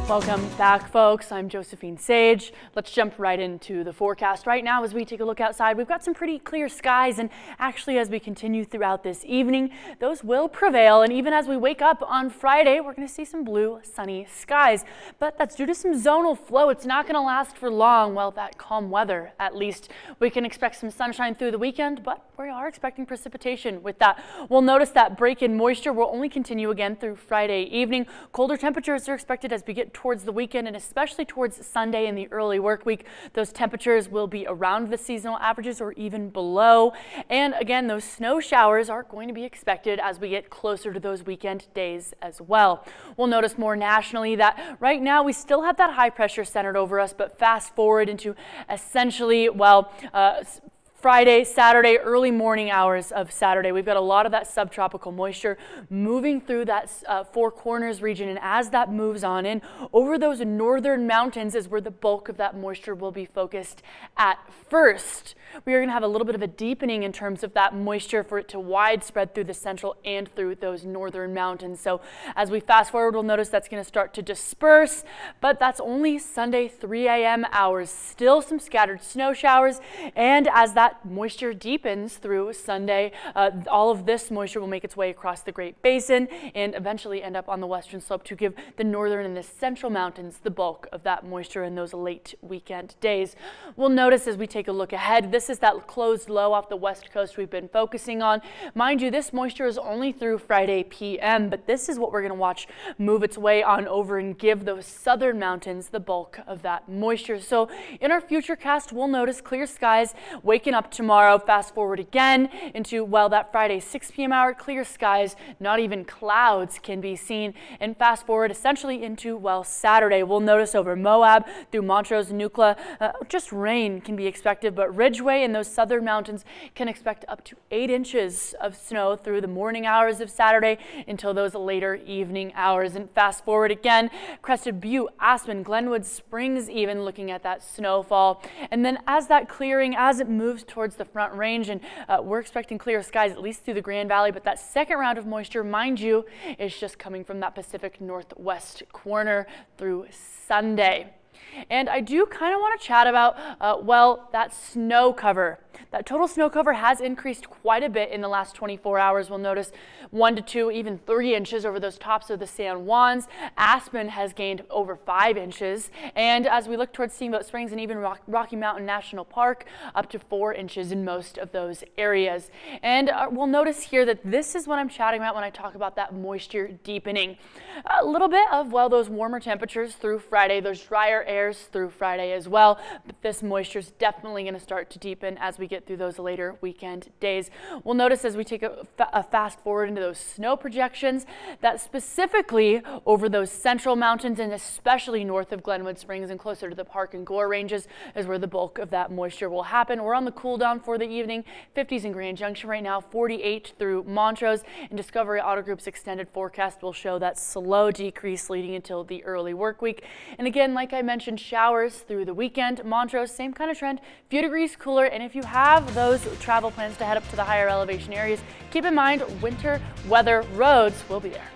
Welcome back, folks. I'm Josephine Sage. Let's jump right into the forecast right now as we take a look outside. We've got some pretty clear skies, and actually as we continue throughout this evening, those will prevail. And even as we wake up on Friday, we're going to see some blue, sunny skies. But that's due to some zonal flow. It's not going to last for long. Well, that calm weather, at least. We can expect some sunshine through the weekend, but we are expecting precipitation with that. We'll notice that break in moisture will only continue again through Friday evening. Colder temperatures are expected as we get towards the weekend, and especially towards Sunday in the early work week. Those temperatures will be around the seasonal averages or even below. And again, those snow showers are going to be expected as we get closer to those weekend days as well. We'll notice more nationally that right now we still have that high pressure centered over us, but fast forward into essentially, Friday, Saturday, early morning hours of Saturday, we've got a lot of that subtropical moisture moving through that Four Corners region. And as that moves on in, over those northern mountains is where the bulk of that moisture will be focused at first. We are going to have a little bit of a deepening in terms of that moisture for it to widespread through the central and through those northern mountains. So as we fast forward, we'll notice that's going to start to disperse, but that's only Sunday 3 a.m. hours. Still some scattered snow showers, and as that moisture deepens through Sunday, all of this moisture will make its way across the Great Basin and eventually end up on the western slope to give the northern and the central mountains the bulk of that moisture in those late weekend days. We'll notice as we take a look ahead, this is that closed low off the west coast we've been focusing on. Mind you, this moisture is only through Friday p.m., but this is what we're going to watch move its way on over and give those southern mountains the bulk of that moisture. So in our futurecast, we'll notice clear skies waking up tomorrow. Fast forward again into, well, that Friday 6 p.m. hour, clear skies, not even clouds can be seen. And fast forward essentially into, well, Saturday. We'll notice over Moab through Montrose and Nucla, just rain can be expected, but Ridgeway and those southern mountains can expect up to 8 inches of snow through the morning hours of Saturday until those later evening hours. And fast forward again, Crested Butte, Aspen, Glenwood Springs even looking at that snowfall. And then as that clearing, as it moves towards the Front Range, and we're expecting clear skies at least through the Grand Valley, but that second round of moisture, mind you, is just coming from that Pacific Northwest corner through Sunday. And I do kind of want to chat about, well, that snow cover. That total snow cover has increased quite a bit in the last 24 hours. We'll notice 1 to 2, even 3 inches over those tops of the San Juans. Aspen has gained over 5 inches. And as we look towards Steamboat Springs and even Rocky Mountain National Park, up to 4 inches in most of those areas. And we'll notice here that this is what I'm chatting about when I talk about that moisture deepening. A little bit of, well, those warmer temperatures through Friday, those drier airs through Friday as well. But this moisture is definitely going to start to deepen as we get through those later weekend days. We'll notice as we take a fast forward into those snow projections that specifically over those central mountains and especially north of Glenwood Springs and closer to the Park and Gore ranges is where the bulk of that moisture will happen. We're on the cool down for the evening. 50s in Grand Junction right now, 48 through Montrose, and Discovery Auto Group's extended forecast will show that slow decrease leading until the early work week. And again, like I mentioned, showers through the weekend. Montrose, same kind of trend, a few degrees cooler. And if you have those travel plans to head up to the higher elevation areas, keep in mind winter weather roads will be there.